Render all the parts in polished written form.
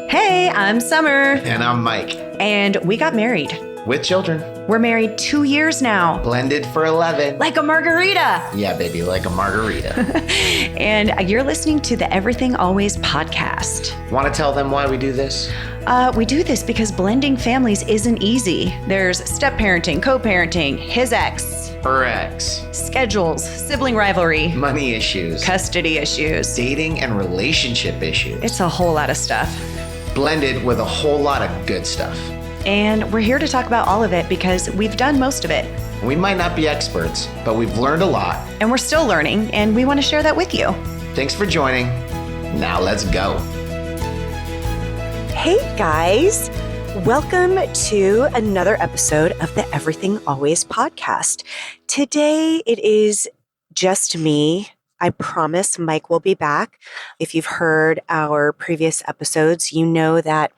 Hey, I'm Summer. And I'm Mike. And we got married. With children. We're married 2 years now. Blended for 11. Like a margarita. Yeah, baby, like a margarita. And you're listening to the Everything Always podcast. Want to tell them why we do this? We do this because blending families isn't easy. There's step-parenting, co-parenting, his ex, Her ex. schedules, sibling rivalry, Money issues. custody issues. Dating and relationship issues. It's a whole lot of stuff. Blended with a whole lot of good stuff. And we're here to talk about all of it because we've done most of it. We might not be experts, but we've learned a lot. And we're still learning, and we want to share that with you. Thanks for joining. Now let's go. Hey guys, welcome to another episode of the Everything Always podcast. Today it is just me. I promise Mike will be back. If you've heard our previous episodes, you know that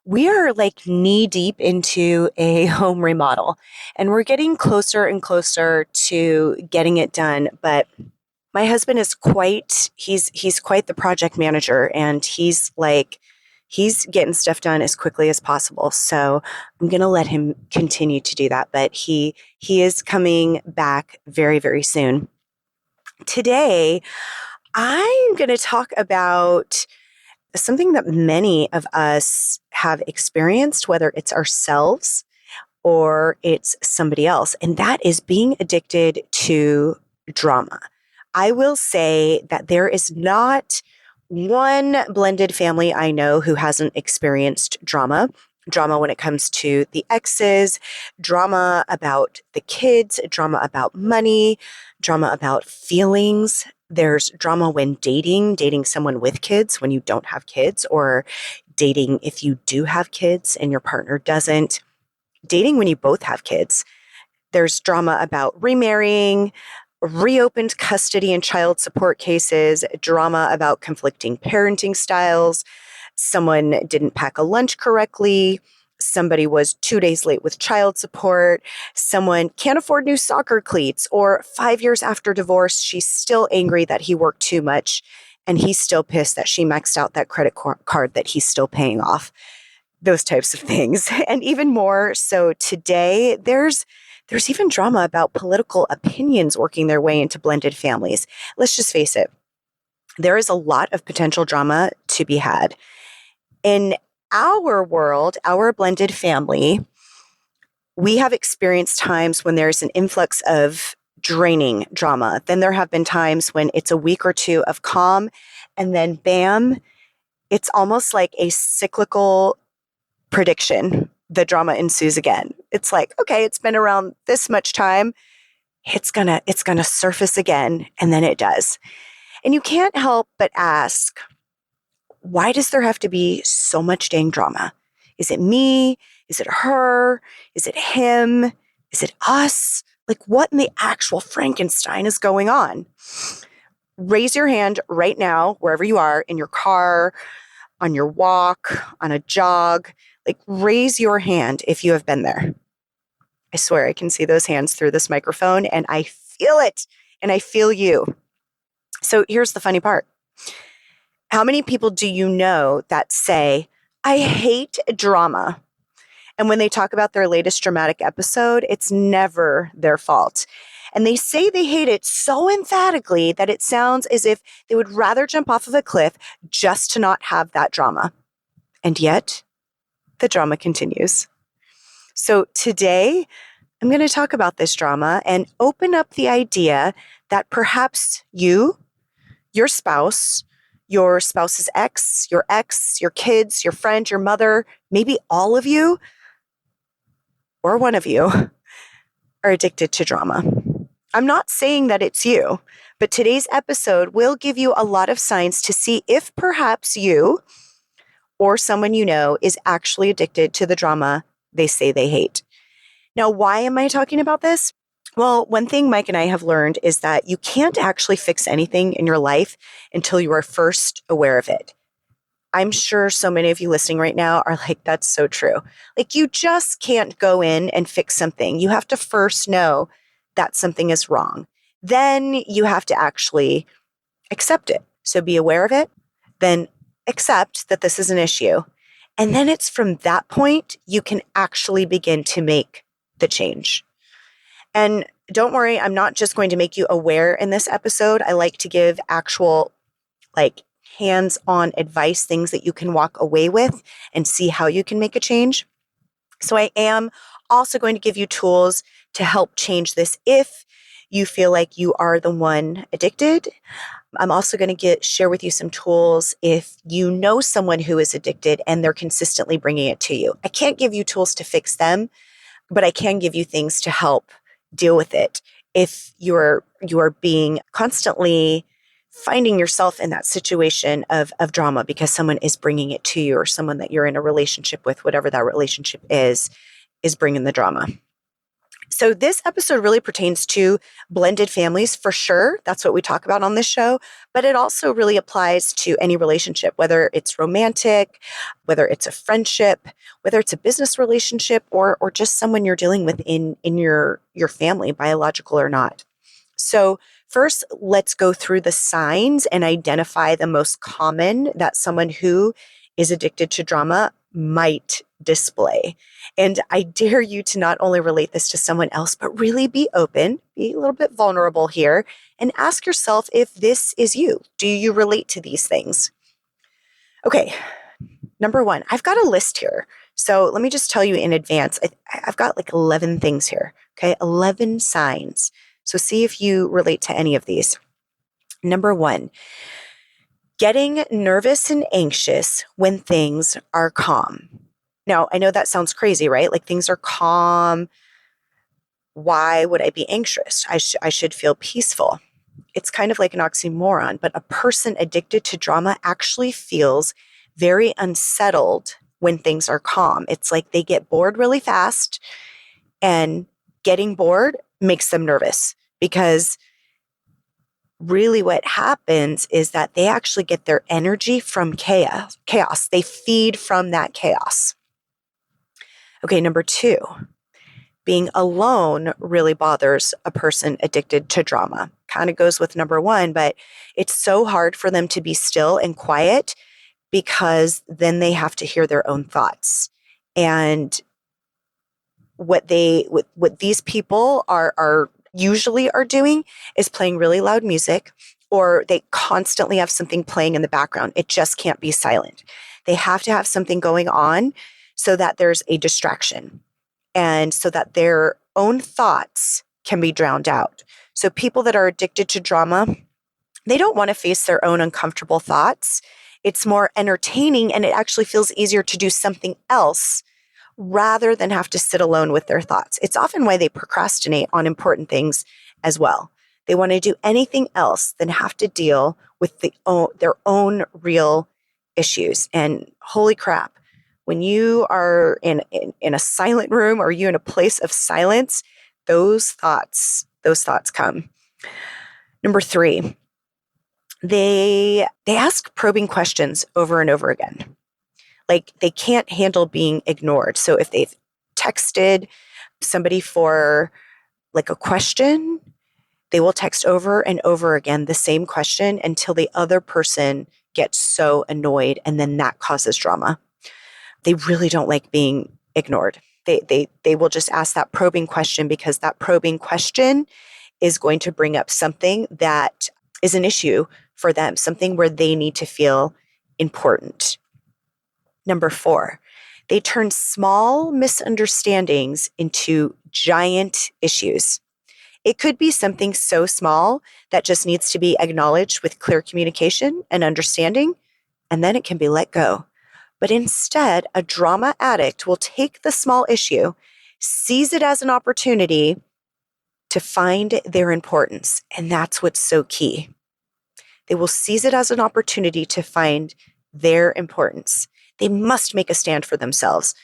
we are like knee deep into a home remodel and we're getting closer and closer to getting it done. But my husband is he's quite the project manager, and he's getting stuff done as quickly as possible. So I'm going to let him continue to do that. But he is coming back very, very soon. Today, I'm going to talk about something that many of us have experienced, whether it's ourselves or it's somebody else, and that is being addicted to drama. I will say that there is not one blended family I know who hasn't experienced drama when it comes to the exes, drama about the kids, drama about money, drama about feelings. There's drama when dating someone with kids when you don't have kids, or dating if you do have kids and your partner doesn't, dating when you both have kids. There's drama about remarrying, reopened custody and child support cases, drama about conflicting parenting styles, someone didn't pack a lunch correctly, somebody was 2 days late with child support, someone can't afford new soccer cleats, or 5 years after divorce, she's still angry that he worked too much, and he's still pissed that she maxed out that credit card that he's still paying off. Those types of things. And even more so today, there's even drama about political opinions working their way into blended families. Let's just face it, there is a lot of potential drama to be had. In our world, our blended family, we have experienced times when there's an influx of draining drama. Then there have been times when it's a week or two of calm, and then bam, it's almost like a cyclical prediction. The drama ensues again. It's like, okay, it's been around this much time. It's gonna surface again, and then it does. And you can't help but ask, why does there have to be so much dang drama? Is it me? Is it her? Is it him? Is it us? Like, what in the actual Frankenstein is going on? Raise your hand right now, wherever you are, in your car, on your walk, on a jog. Like, raise your hand if you have been there. I swear I can see those hands through this microphone, and I feel it, and I feel you. So here's the funny part. How many people do you know that say, I hate drama? And when they talk about their latest dramatic episode, it's never their fault. And they say they hate it so emphatically that it sounds as if they would rather jump off of a cliff just to not have that drama. And yet, the drama continues. So today, I'm going to talk about this drama and open up the idea that perhaps you, your spouse, your spouse's ex, your kids, your friend, your mother, maybe all of you, or one of you, are addicted to drama. I'm not saying that it's you, but today's episode will give you a lot of signs to see if perhaps you or someone you know is actually addicted to the drama they say they hate. Now, why am I talking about this? Well, one thing Mike and I have learned is that you can't actually fix anything in your life until you are first aware of it. I'm sure so many of you listening right now are like, that's so true. Like, you just can't go in and fix something. You have to first know that something is wrong. Then you have to actually accept it. So be aware of it, then accept that this is an issue. And then it's from that point you can actually begin to make the change. And don't worry, I'm not just going to make you aware in this episode. I like to give actual, like, hands-on advice, things that you can walk away with and see how you can make a change. So I am also going to give you tools to help change this if you feel like you are the one addicted. I'm also going to share with you some tools if you know someone who is addicted and they're consistently bringing it to you. I can't give you tools to fix them, but I can give you things to help deal with it if you're being constantly finding yourself in that situation of drama because someone is bringing it to you, or someone that you're in a relationship with, whatever that relationship is bringing the drama. So this episode really pertains to blended families for sure. That's what we talk about on this show, but it also really applies to any relationship, whether it's romantic, whether it's a friendship, whether it's a business relationship, or just someone you're dealing with in your family, biological or not. So first, let's go through the signs and identify the most common that someone who is addicted to drama might display. And I dare you to not only relate this to someone else, but really be open, be a little bit vulnerable here, and ask yourself if this is you. Do you relate to these things? Okay, number one, I've got a list here. So let me just tell you in advance, I've got like 11 things here, okay? 11 signs. So see if you relate to any of these. Number one, getting nervous and anxious when things are calm. Now, I know that sounds crazy, right? Like things are calm. Why would I be anxious? I should feel peaceful. It's kind of like an oxymoron, but a person addicted to drama actually feels very unsettled when things are calm. It's like they get bored really fast, and getting bored makes them nervous because really what happens is that they actually get their energy from chaos. They feed from that chaos. Okay, number two, being alone really bothers a person addicted to drama. Kind of goes with number one, but it's so hard for them to be still and quiet because then they have to hear their own thoughts. And what these people are usually are doing is playing really loud music, or they constantly have something playing in the background. It just can't be silent. They have to have something going on so that there's a distraction and so that their own thoughts can be drowned out. So people that are addicted to drama, they don't want to face their own uncomfortable thoughts. It's more entertaining, and it actually feels easier to do something else rather than have to sit alone with their thoughts. It's often why they procrastinate on important things as well. They want to do anything else than have to deal with their own real issues. And holy crap, when you are in a silent room, or you in a place of silence, those thoughts come. Number three, they ask probing questions over and over again. Like they can't handle being ignored. So if they've texted somebody for like a question, they will text over and over again the same question until the other person gets so annoyed, and then that causes drama. They really don't like being ignored. They will just ask that probing question because that probing question is going to bring up something that is an issue for them, something where they need to feel important. Number four, they turn small misunderstandings into giant issues. It could be something so small that just needs to be acknowledged with clear communication and understanding, and then it can be let go. But instead, a drama addict will take the small issue, seize it as an opportunity to find their importance. And that's what's so key. They will seize it as an opportunity to find their importance. They must make a stand for themselves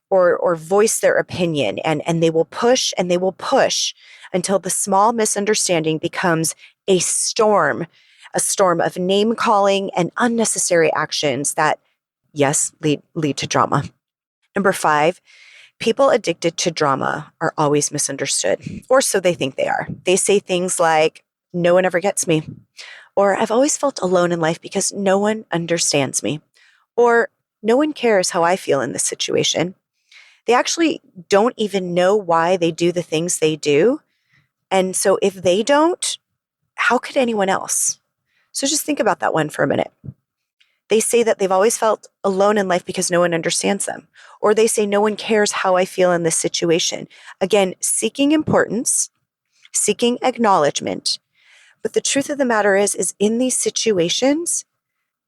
or voice their opinion. And they will push and they will push until the small misunderstanding becomes a storm of name calling and unnecessary actions that, yes, lead to drama. Number five, people addicted to drama are always misunderstood, or so they think they are. They say things like, no one ever gets me, or I've always felt alone in life because no one understands me, or No one cares how I feel in this situation. They actually don't even know why they do the things they do. And so if they don't, how could anyone else? So just think about that one for a minute. They say that they've always felt alone in life because no one understands them. Or they say no one cares how I feel in this situation. Again, seeking importance, seeking acknowledgement. But the truth of the matter is in these situations,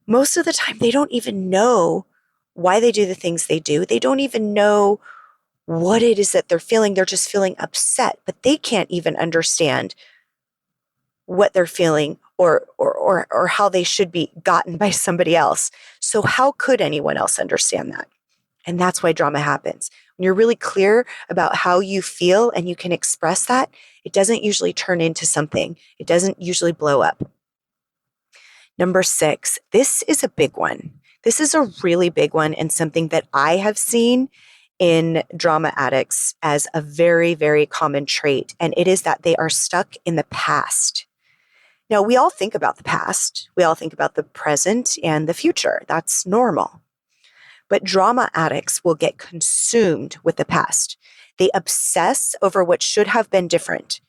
most of the time they don't even know why they do the things they do. They don't even know what it is that they're feeling. They're just feeling upset, but they can't even understand what they're feeling or how they should be gotten by somebody else. So how could anyone else understand that? And that's why drama happens. When you're really clear about how you feel and you can express that, it doesn't usually turn into something. It doesn't usually blow up. Number 6, this is a big one. This is a really big one and something that I have seen in drama addicts as a very, very common trait. And it is that they are stuck in the past. Now, we all think about the past. We all think about the present and the future. That's normal. But drama addicts will get consumed with the past. They obsess over what should have been different.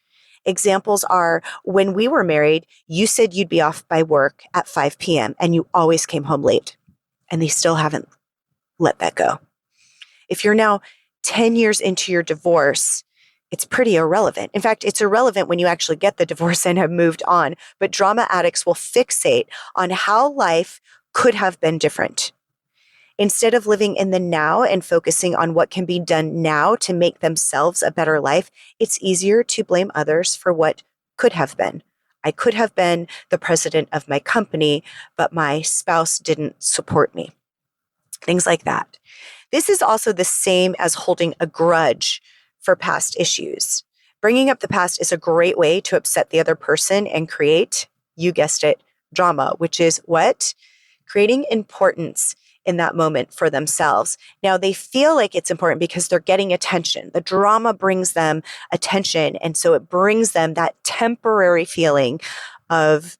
Examples are, when we were married, you said you'd be off by work at 5 p.m. and you always came home late. And they still haven't let that go. If you're now 10 years into your divorce, it's pretty irrelevant. In fact, it's irrelevant when you actually get the divorce and have moved on. But drama addicts will fixate on how life could have been different. Instead of living in the now and focusing on what can be done now to make themselves a better life, it's easier to blame others for what could have been. I could have been the president of my company, but my spouse didn't support me. Things like that. This is also the same as holding a grudge for past issues. Bringing up the past is a great way to upset the other person and create, you guessed it, drama, which is what? Creating importance in that moment for themselves. Now, they feel like it's important because they're getting attention. The drama brings them attention, and so it brings them that temporary feeling of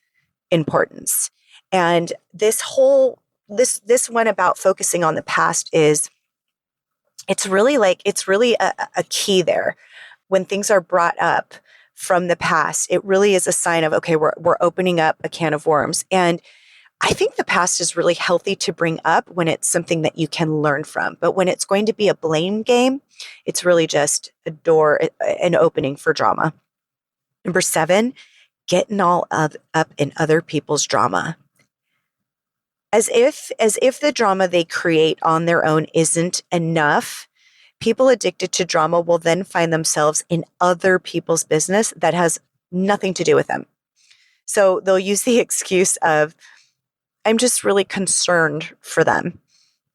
importance. And this one about focusing on the past is, it's really a key there. When things are brought up from the past, it really is a sign of, okay, we're opening up a can of worms. And I think the past is really healthy to bring up when it's something that you can learn from. But when it's going to be a blame game, it's really just an opening for drama. Number 7, getting all up in other people's drama. As if the drama they create on their own isn't enough, people addicted to drama will then find themselves in other people's business that has nothing to do with them. So they'll use the excuse of, I'm just really concerned for them.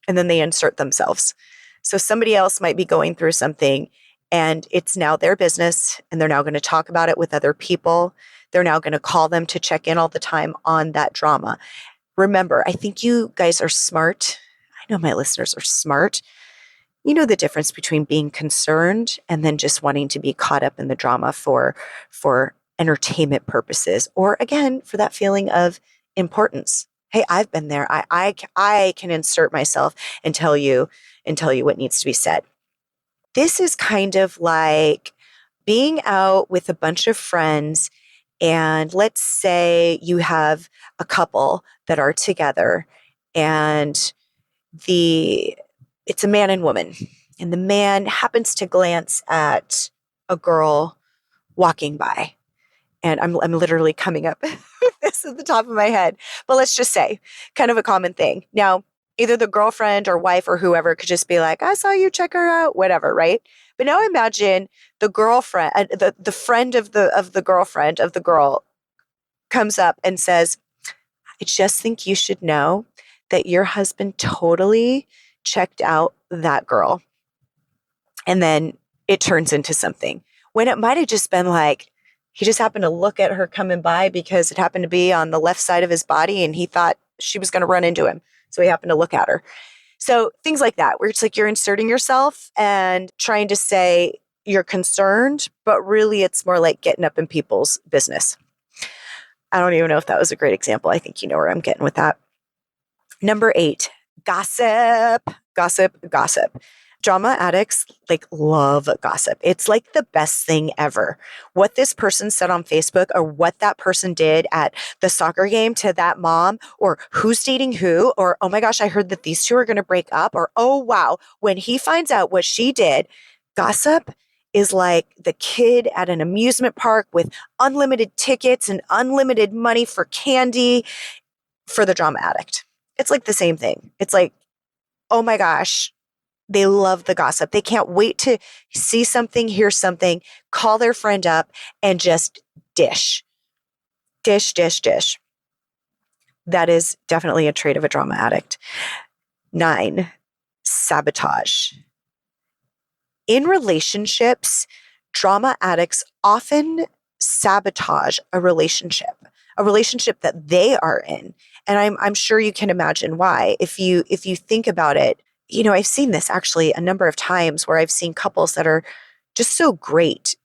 And then they insert themselves. So somebody else might be going through something and it's now their business and they're now going to talk about it with other people. They're now going to call them to check in all the time on that drama. Remember, I think you guys are smart. I know my listeners are smart. You know the difference between being concerned and then just wanting to be caught up in the drama for entertainment purposes, or again, for that feeling of importance. Hey, I've been there. I can insert myself and tell you what needs to be said. This is kind of like being out with a bunch of friends, and let's say you have a couple that are together, and it's a man and woman, and the man happens to glance at a girl walking by. And I'm literally coming up with this at the top of my head. But let's just say, kind of a common thing. Now, either the girlfriend or wife or whoever could just be like, I saw you, check her out, whatever, right? But now imagine the girlfriend, the friend of the girlfriend of the girl comes up and says, I just think you should know that your husband totally checked out that girl. And then it turns into something. When it might have just been like, he just happened to look at her coming by because it happened to be on the left side of his body and he thought she was going to run into him. So he happened to look at her. So things like that, where it's like you're inserting yourself and trying to say you're concerned, but really it's more like getting up in people's business. I don't even know if that was a great example. I think you know where I'm getting with that. Number 8, gossip, gossip, gossip. Drama addicts love gossip. It's like the best thing ever. What this person said on Facebook or what that person did at the soccer game to that mom, or who's dating who, or oh my gosh, I heard that these two are going to break up, or oh wow, when he finds out what she did. Gossip is like the kid at an amusement park with unlimited tickets and unlimited money for candy for the drama addict. It's like the same thing. It's like, oh my gosh, they love the gossip. They can't wait to see something, hear something, call their friend up and just dish. Dish, dish, dish. That is definitely a trait of a drama addict. 9, sabotage. In relationships, drama addicts often sabotage a relationship that they are in. And I'm sure you can imagine why. If you think about it, I've seen this actually a number of times where I've seen couples that are just so great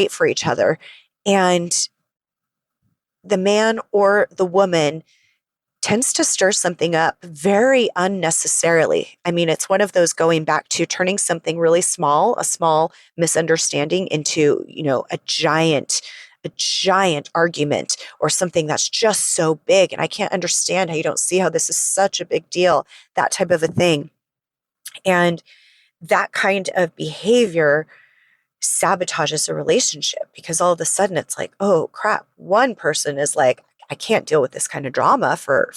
for each other. And the man or the woman tends to stir something up very unnecessarily. I mean, it's one of those going back to turning something really small, a small misunderstanding into, a giant argument or something that's just so big. And I can't understand how you don't see how this is such a big deal, that type of a thing. And that kind of behavior sabotages a relationship because all of a sudden it's like, oh crap, one person is like, I can't deal with this kind of drama for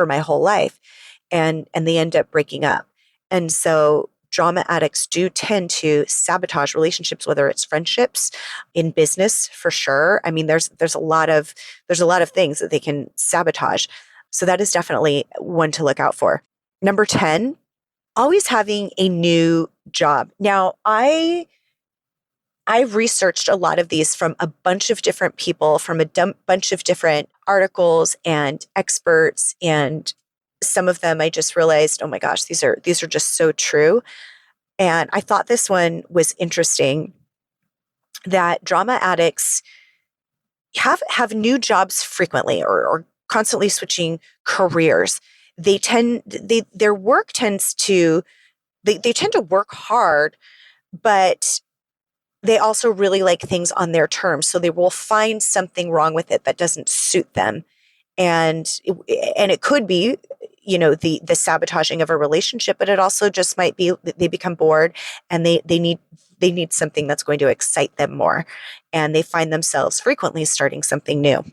my whole life. And they end up breaking up. And so drama addicts do tend to sabotage relationships, whether it's friendships, in business for sure. I mean, there's a lot of things that they can sabotage. So that is definitely one to look out for. Number 10, always having a new job. Now, I've researched a lot of these from a bunch of different people, from a bunch of different articles and experts, and some of them I just realized, oh my gosh, these are just so true. And I thought this one was interesting, that drama addicts have new jobs frequently or constantly switching careers. Their work tends to, they tend to work hard, but they also really like things on their terms. So they will find something wrong with it that doesn't suit them. And it could be, the sabotaging of a relationship, but it also just might be they become bored and they need something that's going to excite them more. And they find themselves frequently starting something new.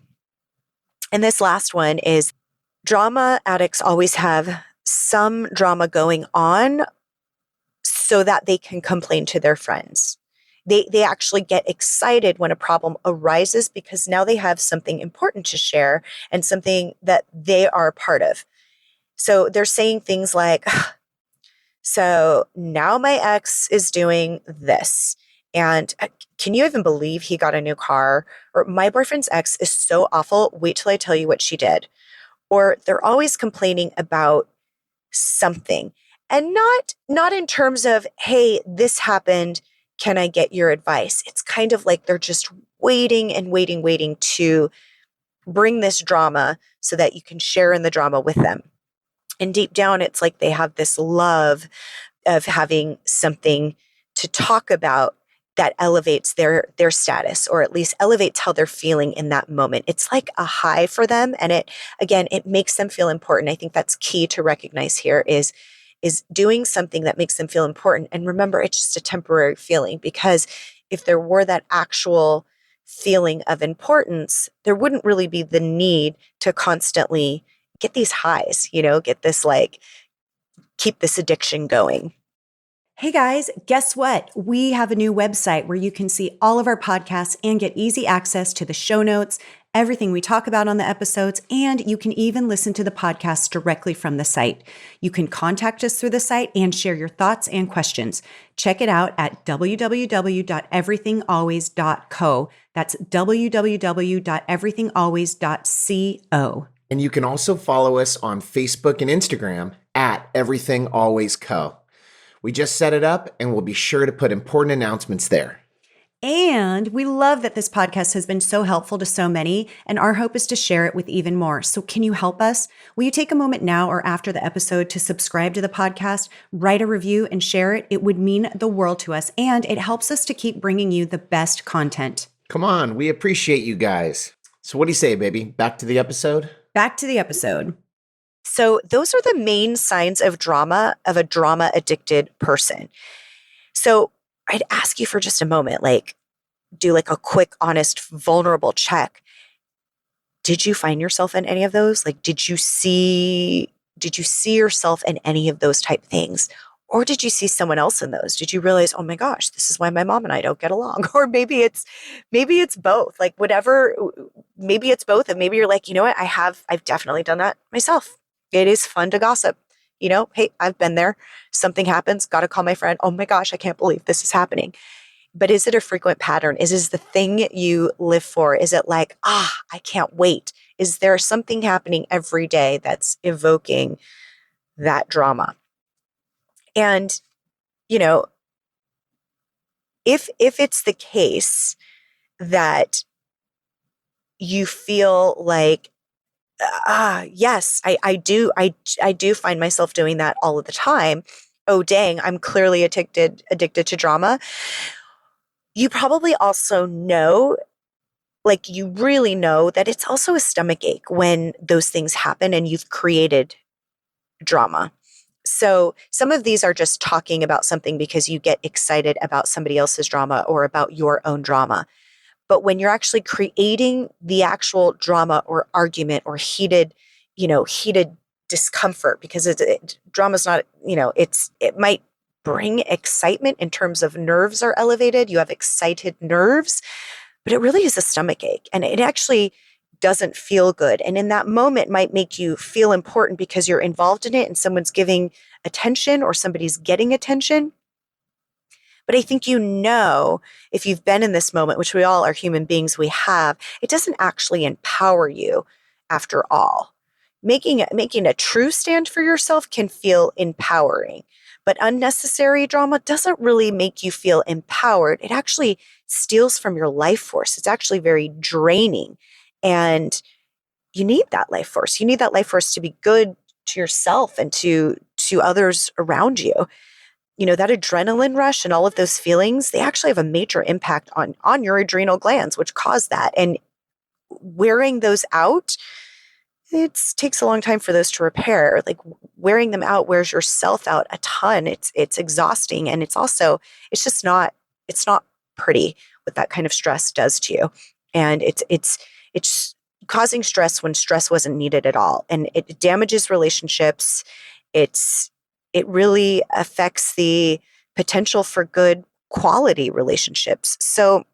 And this last one is drama addicts always have some drama going on so that they can complain to their friends. They actually get excited when a problem arises because now they have something important to share and something that they are a part of. So they're saying things like, so now my ex is doing this. And can you even believe he got a new car? Or my boyfriend's ex is so awful. Wait till I tell you what she did. Or they're always complaining about something. And not in terms of, hey, this happened. Can I get your advice? It's kind of like they're just waiting to bring this drama so that you can share in the drama with them. And deep down, it's like they have this love of having something to talk about that elevates their status, or at least elevates how they're feeling in that moment. It's like a high for them. And it makes them feel important. I think that's key to recognize here is doing something that makes them feel important. And remember, it's just a temporary feeling, because if there were that actual feeling of importance, there wouldn't really be the need to constantly get these highs, get this keep this addiction going. Hey guys, guess what? We have a new website where you can see all of our podcasts and get easy access to the show notes, everything we talk about on the episodes, and you can even listen to the podcast directly from the site. You can contact us through the site and share your thoughts and questions. Check it out at www.everythingalways.co. That's www.everythingalways.co. And you can also follow us on Facebook and Instagram at Everything Always Co. We just set it up and we'll be sure to put important announcements there. And we love that this podcast has been so helpful to so many, and our hope is to share it with even more. So, can you help us? Will you take a moment now or after the episode to subscribe to the podcast, write a review, and share it? It would mean the world to us, and it helps us to keep bringing you the best content. Come on, we appreciate you guys. So, what do you say, baby? Back to the episode? Back to the episode. So those are the main signs of drama of a drama addicted person. So I'd ask you for just a moment, do like a quick, honest, vulnerable check. Did you find yourself in any of those? Like, did you see yourself in any of those type things? Or did you see someone else in those? Did you realize, oh my gosh, this is why my mom and I don't get along? Or maybe it's both, like whatever, maybe it's both. And maybe you're like, you know what? I've definitely done that myself. It is fun to gossip. Hey, I've been there. Something happens, got to call my friend. Oh my gosh, I can't believe this is happening. But is it a frequent pattern? Is this the thing you live for? Is it like, I can't wait? Is there something happening every day that's evoking that drama? And, if it's the case that you feel like, yes, I do find myself doing that all of the time. Oh, dang, I'm clearly addicted to drama. You probably also know, you really know that it's also a stomach ache when those things happen and you've created drama. So some of these are just talking about something because you get excited about somebody else's drama or about your own drama. But when you're actually creating the actual drama or argument or heated discomfort, because drama's not, it might bring excitement in terms of nerves are elevated. You have excited nerves, but it really is a stomach ache, and it actually doesn't feel good. And in that moment might make you feel important because you're involved in it and someone's giving attention or somebody's getting attention. But I think if you've been in this moment, which we all are human beings, it doesn't actually empower you after all. Making a true stand for yourself can feel empowering, but unnecessary drama doesn't really make you feel empowered. It actually steals from your life force. It's actually very draining. And you need that life force. You need that life force to be good to yourself and to others around you. That adrenaline rush and all of those feelings, they actually have a major impact on your adrenal glands, which cause that. And wearing those out, it takes a long time for those to repair. Like wearing them out wears yourself out a ton. It's exhausting. And it's not pretty what that kind of stress does to you. And it's causing stress when stress wasn't needed at all. And it damages relationships. It really affects the potential for good quality relationships. So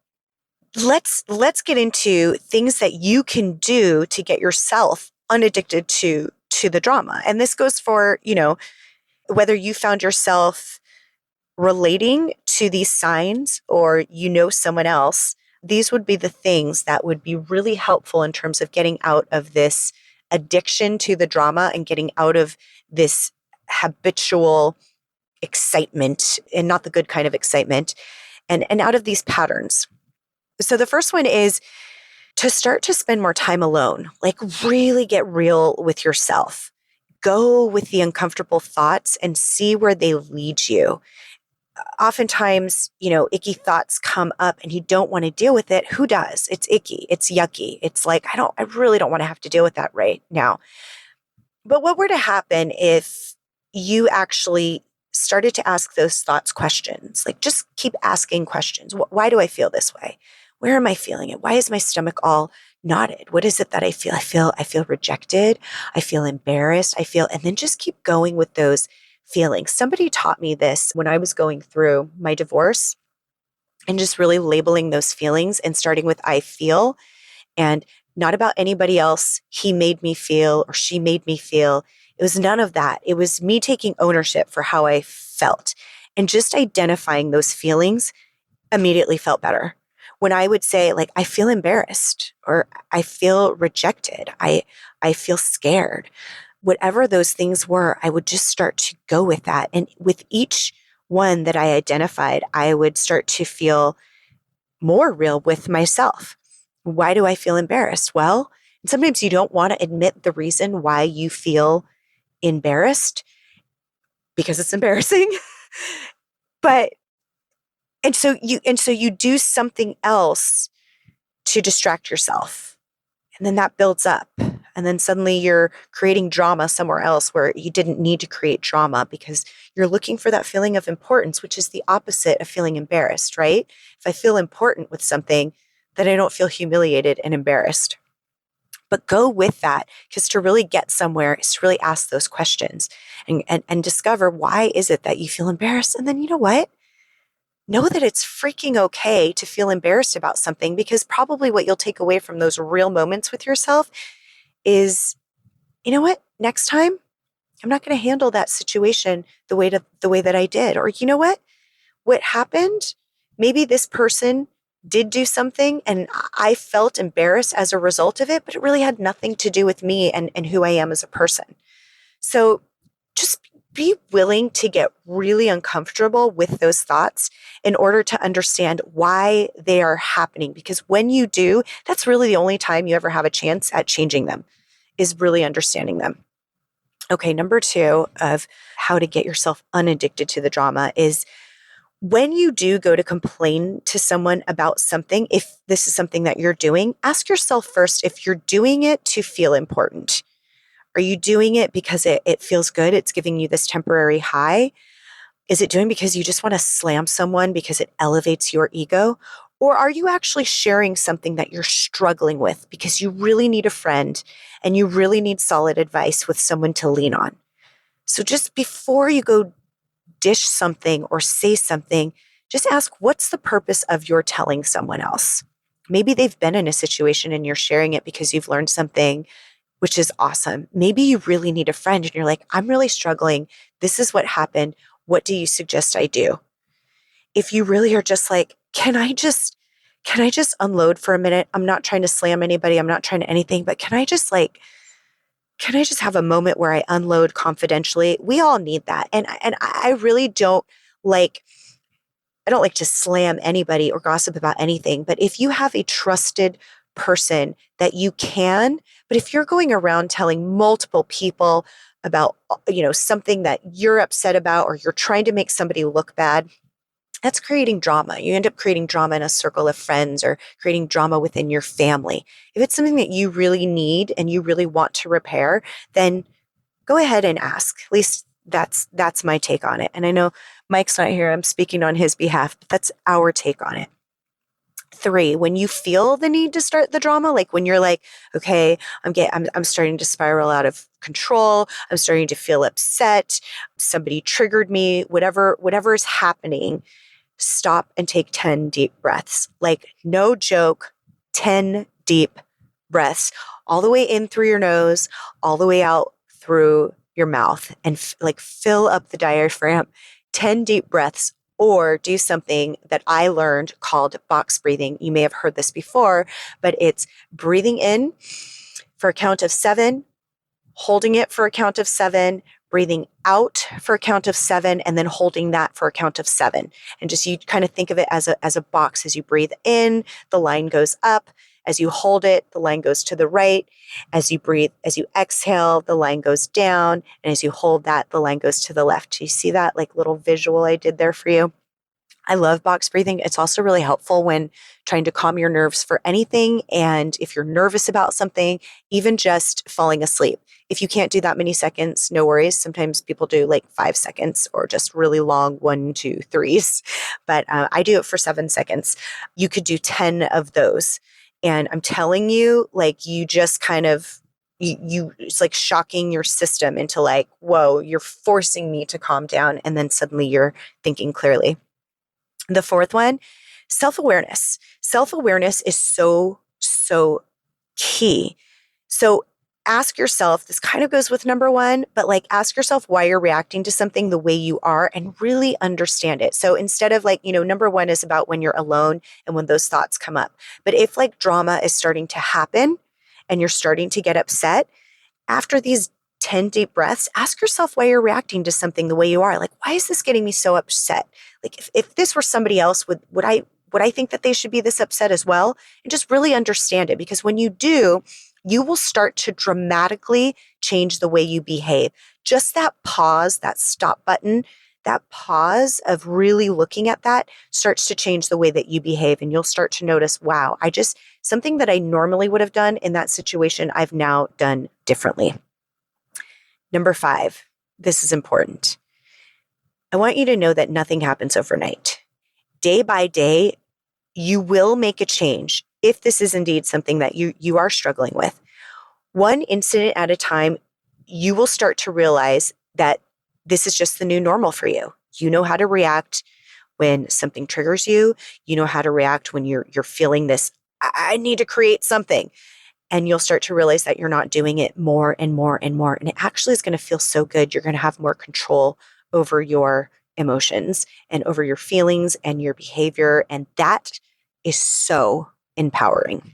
let's get into things that you can do to get yourself unaddicted to the drama. And this goes for, whether you found yourself relating to these signs or someone else, these would be the things that would be really helpful in terms of getting out of this addiction to the drama and getting out of this habitual excitement, and not the good kind of excitement, and out of these patterns. So the first one is to start to spend more time alone, like really get real with yourself. Go with the uncomfortable thoughts and see where they lead you. Oftentimes, icky thoughts come up and you don't want to deal with it. Who does? It's icky. It's yucky. It's like, I really don't want to have to deal with that right now. But what were to happen if you actually started to ask those thoughts questions? Like just keep asking questions. Why do I feel this way? Where am I feeling it? Why is my stomach all knotted? What is it that I feel? I feel rejected. I feel embarrassed. and then just keep going with those feelings. Somebody taught me this when I was going through my divorce, and just really labeling those feelings and starting with I feel, and not about anybody else. He made me feel or she made me feel. It was none of that. It was me taking ownership for how I felt, and just identifying those feelings immediately felt better. When I would say I feel embarrassed or I feel rejected, I feel scared, whatever those things were, I would just start to go with that. And with each one that I identified, I would start to feel more real with myself. Why do I feel embarrassed? Well, sometimes you don't want to admit the reason why you feel embarrassed because it's embarrassing. But and so you do something else to distract yourself. And then that builds up. And then suddenly you're creating drama somewhere else where you didn't need to create drama because you're looking for that feeling of importance, which is the opposite of feeling embarrassed, right? If I feel important with something, then I don't feel humiliated and embarrassed. But go with that, because to really get somewhere is to really ask those questions and discover, why is it that you feel embarrassed? And then you know what? Know that it's freaking okay to feel embarrassed about something, because probably what you'll take away from those real moments with yourself is, you know what? Next time, I'm not going to handle that situation the way that I did. Or you know what happened? Maybe this person did do something and I felt embarrassed as a result of it, but it really had nothing to do with me and who I am as a person. So just be willing to get really uncomfortable with those thoughts in order to understand why they are happening. Because when you do, that's really the only time you ever have a chance at changing them, is really understanding them. Okay, number 2 of how to get yourself unaddicted to the drama is, when you do go to complain to someone about something, if this is something that you're doing, ask yourself first if you're doing it to feel important. Are you doing it because it feels good? It's giving you this temporary high? Is it doing because you just want to slam someone because it elevates your ego? Or are you actually sharing something that you're struggling with because you really need a friend and you really need solid advice with someone to lean on? So just before you go dish something or say something, just ask, what's the purpose of your telling someone else? Maybe they've been in a situation and you're sharing it because you've learned something, which is awesome. Maybe you really need a friend and you're like, I'm really struggling. This is what happened. What do you suggest I do? If you really are just like, can I just unload for a minute? I'm not trying to slam anybody. I'm not trying to anything, but can I just have a moment where I unload confidentially? We all need that. And I really don't like to slam anybody or gossip about anything, but if you have a trusted person that you can, but if you're going around telling multiple people about, something that you're upset about, or you're trying to make somebody look bad, that's creating drama. You end up creating drama in a circle of friends or creating drama within your family. If it's something that you really need and you really want to repair, then go ahead and ask. At least that's my take on it. And I know Mike's not here. I'm speaking on his behalf, but that's our take on it. 3, when you feel the need to start the drama, like when you're like, okay, I'm starting to spiral out of control. I'm starting to feel upset. Somebody triggered me, whatever is happening, stop and take 10 deep breaths. Like, no joke, 10 deep breaths, all the way in through your nose, all the way out through your mouth, and fill up the diaphragm. 10 deep breaths. Or do something that I learned called box breathing. You may have heard this before, but it's breathing in for a count of 7, holding it for a count of 7, breathing out for a count of 7, and then holding that for a count of 7. And just, you kind of think of it as a box. As you breathe in, the line goes up. As you hold it, the line goes to the right. As you exhale, the line goes down. And as you hold that, the line goes to the left. Do you see that little visual I did there for you? I love box breathing. It's also really helpful when trying to calm your nerves for anything. And if you're nervous about something, even just falling asleep. If you can't do that many seconds, no worries. Sometimes people do 5 seconds or just really long 1, 2, 3s. But I do it for 7 seconds. You could do 10 of those. And I'm telling you, you just kind of, it's like shocking your system into whoa, you're forcing me to calm down. And then suddenly you're thinking clearly. The 4th one, self-awareness. Self-awareness is so key. So ask yourself, this kind of goes with number 1, but ask yourself why you're reacting to something the way you are and really understand it. So instead of number 1 is about when you're alone and when those thoughts come up. But if drama is starting to happen and you're starting to get upset, after these 10 deep breaths, ask yourself why you're reacting to something the way you are. Why is this getting me so upset? If this were somebody else, would I would I think that they should be this upset as well? And just really understand it, because when you do, you will start to dramatically change the way you behave. Just that pause, that stop button, that pause of really looking at that starts to change the way that you behave. And you'll start to notice, wow, something that I normally would have done in that situation, I've now done differently. Number 5, this is important. I want you to know that nothing happens overnight. Day by day, you will make a change if this is indeed something that you are struggling with. One incident at a time, you will start to realize that this is just the new normal for you. You know how to react when something triggers you. You know how to react when you're feeling this, I need to create something. And you'll start to realize that you're not doing it more and more and more. And it actually is going to feel so good. You're going to have more control over your emotions and over your feelings and your behavior. And that is so empowering.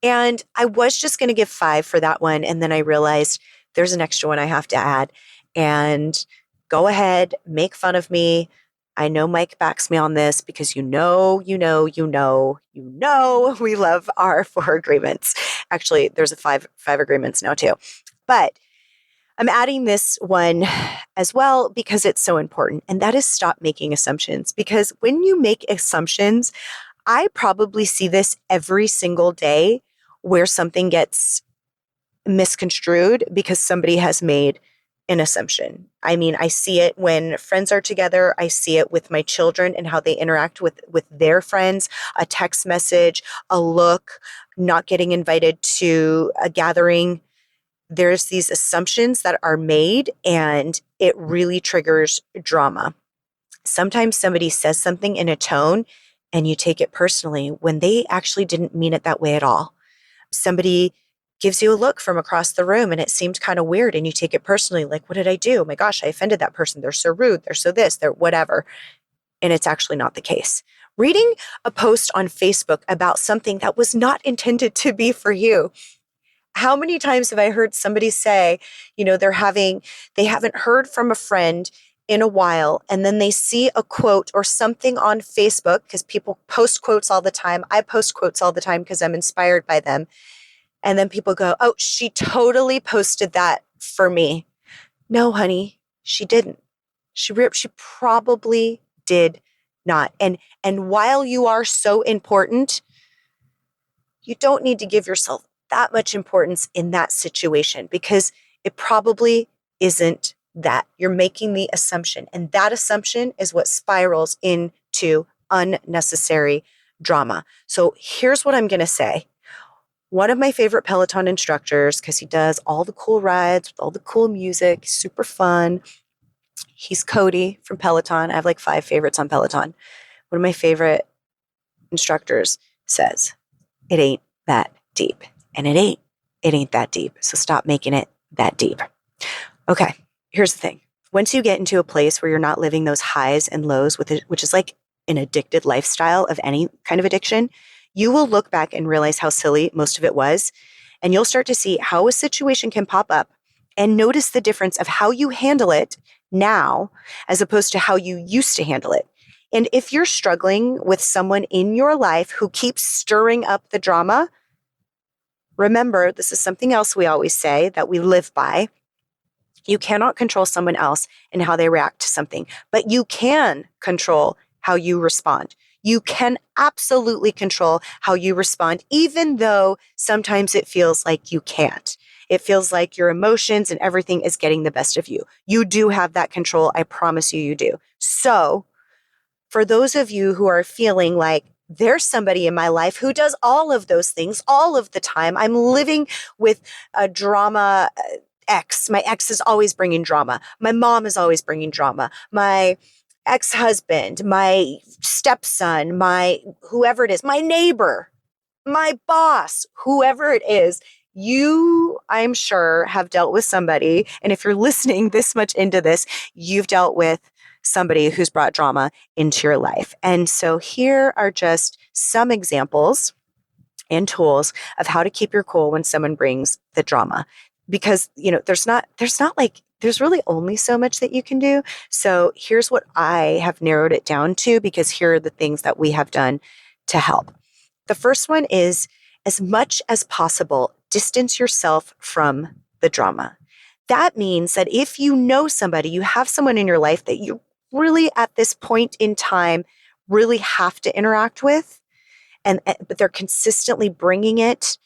And I was just going to give 5 for that one. And then I realized there's an extra one I have to add. And go ahead, make fun of me. I know Mike backs me on this because you know, we love our 4 agreements. Actually, there's a 5 agreements now too. But I'm adding this one as well because it's so important. And that is stop making assumptions. Because when you make assumptions, I probably see this every single day where something gets misconstrued because somebody has made an assumption. I mean, I see it when friends are together. I see it with my children and how they interact with their friends, a text message, a look, not getting invited to a gathering. There's these assumptions that are made and it really triggers drama. Sometimes somebody says something in a tone and you take it personally when they actually didn't mean it that way at all. Somebody gives you a look from across the room and it seemed kind of weird and you take it personally, like, what did I do? Oh my gosh, I offended that person. They're so rude. They're so this, they're whatever. And it's actually not the case. Reading a post on Facebook about something that was not intended to be for you. How many times have I heard somebody say, they haven't heard from a friend in a while, and then they see a quote or something on Facebook, because people post quotes all the time. I post quotes all the time because I'm inspired by them. And then people go, oh, she totally posted that for me. No, honey, she didn't. She probably did not. And while you are so important, you don't need to give yourself that much importance in that situation because it probably isn't that. You're making the assumption, and that assumption is what spirals into unnecessary drama. So here's what I'm going to say. One of my favorite Peloton instructors, because he does all the cool rides with all the cool music, super fun. He's Cody from Peloton. I have like 5 favorites on Peloton. One of my favorite instructors says, it ain't that deep. And it ain't that deep. So stop making it that deep. Okay, here's the thing. Once you get into a place where you're not living those highs and lows with it, which is like an addicted lifestyle of any kind of addiction, you will look back and realize how silly most of it was. And you'll start to see how a situation can pop up and notice the difference of how you handle it now as opposed to how you used to handle it. And if you're struggling with someone in your life who keeps stirring up the drama, remember, this is something else we always say that we live by. You cannot control someone else and how they react to something, but you can control how you respond. You can absolutely control how you respond, even though sometimes it feels like you can't. It feels like your emotions and everything is getting the best of you. You do have that control. I promise you do. So for those of you who are feeling like there's somebody in my life who does all of those things all of the time, I'm living with a drama ex. My ex is always bringing drama. My mom is always bringing drama. My ex-husband, my stepson, my whoever it is, my neighbor, my boss, whoever it is, you, I'm sure, have dealt with somebody. And if you're listening this much into this, you've dealt with somebody who's brought drama into your life. And so here are just some examples and tools of how to keep your cool when someone brings the drama. Because, there's not like there's really only so much that you can do. So here's what I have narrowed it down to, because here are the things that we have done to help. The first one is, as much as possible, distance yourself from the drama. That means that if you know somebody, you have someone in your life that you really at this point in time really have to interact with, but they're consistently bringing it,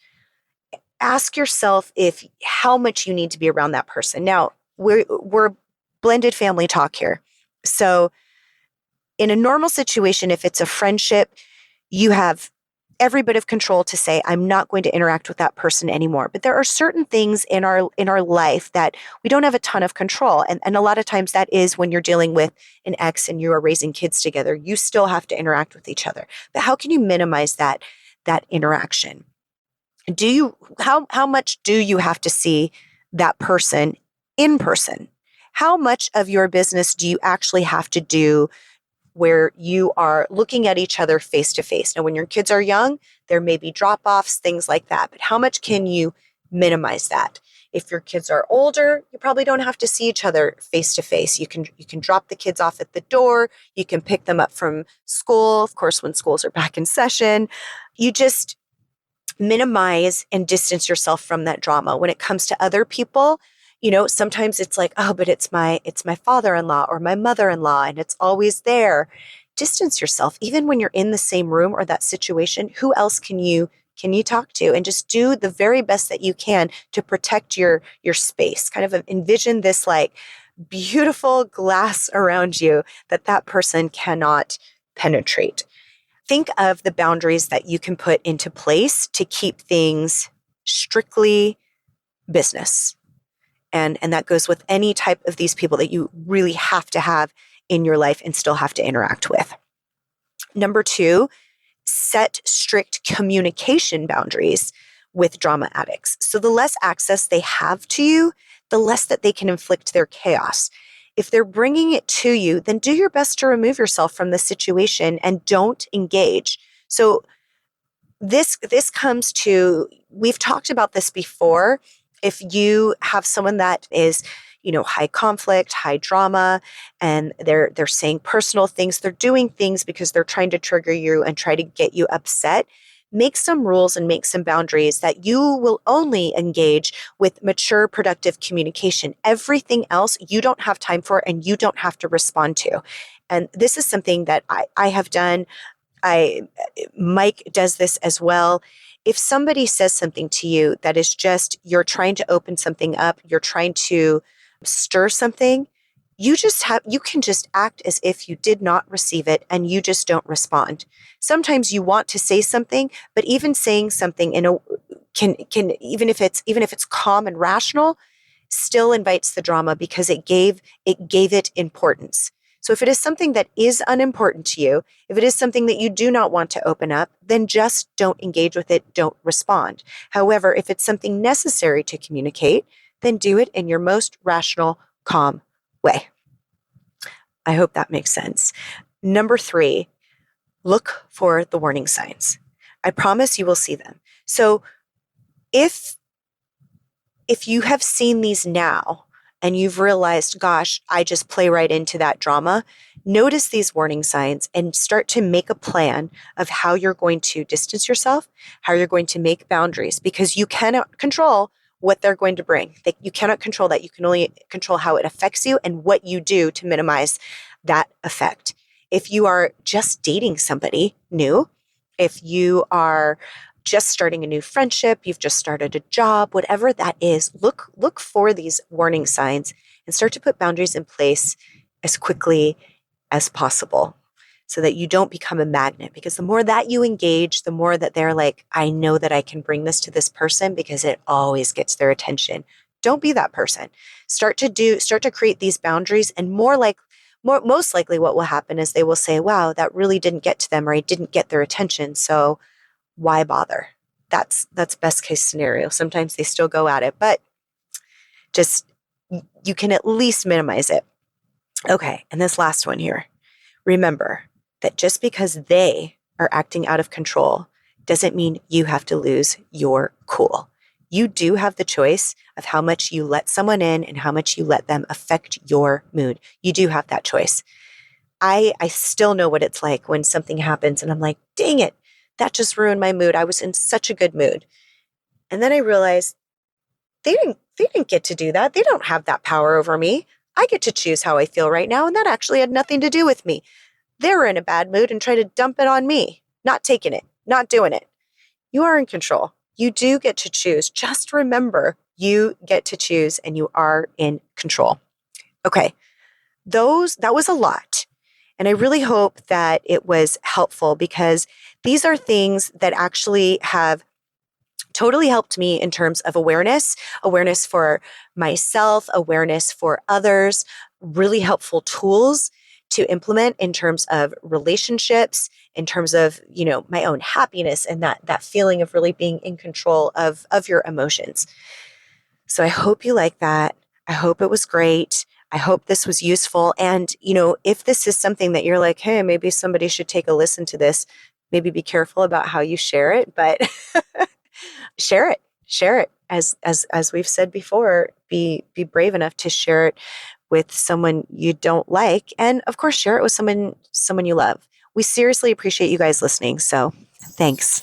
ask yourself if how much you need to be around that person. Now, we're blended family talk here. So in a normal situation, if it's a friendship, you have every bit of control to say, I'm not going to interact with that person anymore. But there are certain things in our life that we don't have a ton of control. And a lot of times that is when you're dealing with an ex and you are raising kids together, you still have to interact with each other. But how can you minimize that interaction? How much do you have to see that person in person? How much of your business do you actually have to do where you are looking at each other face to face? Now, when your kids are young, there may be drop-offs, things like that, but how much can you minimize that? If your kids are older, you probably don't have to see each other face to face. You can drop the kids off at the door. You can pick them up from school, of course, when schools are back in session. You just minimize and distance yourself from that drama. When it comes to other people, sometimes it's like, oh, but it's my father-in-law or my mother-in-law, and it's always there. Distance yourself. Even when you're in the same room or that situation, who else can you talk to? And just do the very best that you can to protect your space. Kind of envision this like beautiful glass around you that person cannot penetrate. Think of the boundaries that you can put into place to keep things strictly business. And that goes with any type of these people that you really have to have in your life and still have to interact with. Number 2, set strict communication boundaries with drama addicts. So the less access they have to you, the less that they can inflict their chaos. If they're bringing it to you, then do your best to remove yourself from the situation and don't engage. So this comes to, we've talked about this before. If you have someone that is, high conflict, high drama, and they're saying personal things, they're doing things because they're trying to trigger you and try to get you upset, make some rules and make some boundaries that you will only engage with mature, productive communication. Everything else you don't have time for and you don't have to respond to. And this is something that I have done. Mike does this as well. If somebody says something to you that is just, you're trying to open something up, you're trying to stir something, you can just act as if you did not receive it and you just don't respond. Sometimes you want to say something, but even saying something can even if it's calm and rational, still invites the drama because it gave it importance. So if it is something that is unimportant to you, if it is something that you do not want to open up, then just don't engage with it, don't respond. However, if it's something necessary to communicate, then do it in your most rational, calm way. I hope that makes sense. Number 3, look for the warning signs. I promise you will see them. So if you have seen these now, and you've realized, gosh, I just play right into that drama, notice these warning signs and start to make a plan of how you're going to distance yourself, how you're going to make boundaries, because you cannot control what they're going to bring. You cannot control that. You can only control how it affects you and what you do to minimize that effect. If you are just dating somebody new, if you are just starting a new friendship, you've just started a job, whatever that is, look for these warning signs and start to put boundaries in place as quickly as possible so that you don't become a magnet. Because the more that you engage, the more that they're like, I know that I can bring this to this person because it always gets their attention. Don't be that person. Start to create these boundaries, and most likely what will happen is they will say, wow, that really didn't get to them, or I didn't get their attention. So why bother? That's best case scenario. Sometimes they still go at it, but just you can at least minimize it. Okay, and this last one here. Remember that just because they are acting out of control doesn't mean you have to lose your cool. You do have the choice of how much you let someone in and how much you let them affect your mood. You do have that choice. I still know what it's like when something happens and I'm like, dang it, that just ruined my mood. I was in such a good mood. And then I realized they didn't get to do that. They don't have that power over me. I get to choose how I feel right now. And that actually had nothing to do with me. They're in a bad mood and try to dump it on me, not taking it, not doing it. You are in control. You do get to choose. Just remember, you get to choose and you are in control. Okay. That was a lot. And I really hope that it was helpful because these are things that actually have totally helped me in terms of awareness for myself, awareness for others, really helpful tools to implement in terms of relationships, in terms of, my own happiness and that feeling of really being in control of your emotions. So I hope you like that. I hope it was great. I hope this was useful. And, if this is something that you're like, hey, maybe somebody should take a listen to this, maybe be careful about how you share it, but share it. As we've said before, be brave enough to share it with someone you don't like. And of course, share it with someone you love. We seriously appreciate you guys listening. So thanks.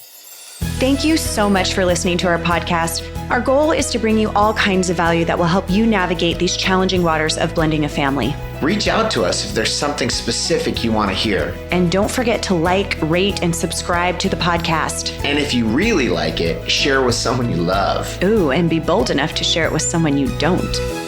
Thank you so much for listening to our podcast. Our goal is to bring you all kinds of value that will help you navigate these challenging waters of blending a family. Reach out to us if there's something specific you want to hear. And don't forget to like, rate, and subscribe to the podcast. And if you really like it, share with someone you love. Ooh, and be bold enough to share it with someone you don't.